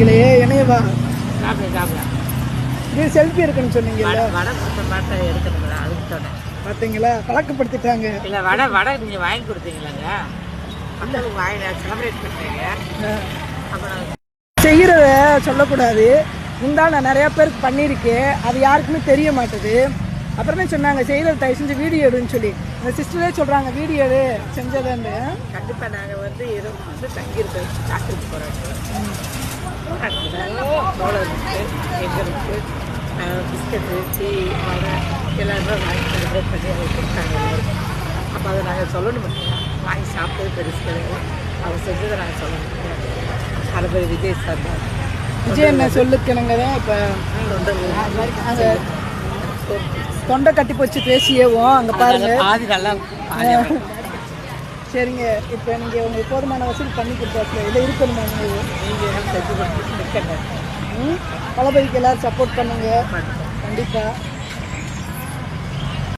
சொன்னீங்களே என்னையவா? சாப்பிட இது செல்ஃபி எடுக்கணும்னு சொன்னீங்கல்ல, வடை கொடுத்த மாதிரி எடுக்கணுங்களா? அதுக்கு சொன்னேன். பார்த்தீங்களா பழக்கப்படுத்திட்டாங்க. இல்லை வடை நீங்கள் வாங்கி கொடுத்தீங்களாங்க? மக்களுக்கு வாங்கி செலிப்ரேட் பண்ணுறீங்க. அப்புறம் செய்கிறத சொல்லக்கூடாது. முந்தான நிறையா பேருக்கு பண்ணியிருக்கேன், அது யாருக்குமே தெரிய மாட்டுது. அப்புறமே சொன்னாங்க செய்கிறது தயவு செஞ்சு வீடியோ எடுன்னு சொல்லி. அந்த சிஸ்டரே சொல்கிறாங்க வீடியோ எடு செஞ்சதுன்னு. கண்டிப்பாக நாங்கள் வந்து இரவு வந்து தங்கியிருக்கோம், டாக்டருக்கு போகிறோம். சோளம் இருக்குது, எங்கள் இருக்குது, பிஸ்கட்டு, டீ, வடை எல்லாருமே வாங்கி செலிப்ரேட் பண்ணி அதை கொடுத்தாங்க. அப்போ அதை நாங்கள் சொல்லணும் இல்லையா? வாங்கி சாப்பிட்டது பெருசு கிடையாது, அவங்க செஞ்சதை நாங்கள் சொல்ல முடியாது. அதை போய் விஜய் சார் தான் விஜய் என்ன சொல்லுக்கணுங்க தான். இப்போ அங்கே தொண்டை கட்டி போச்சு பேசியேவோம் அங்கே பாருங்க. பாதி நல்லா சரிங்க, இப்போ நீங்கள் உங்களுக்கு போதுமான வசூல் பண்ணி கொடுத்தாச்சுல, இதில் இருக்கணுமா நீங்கள் செஞ்சு கொடுத்து நிற்கணும். தளபதிக்கு எல்லோரும் சப்போர்ட் பண்ணுங்க கண்டிப்பாக.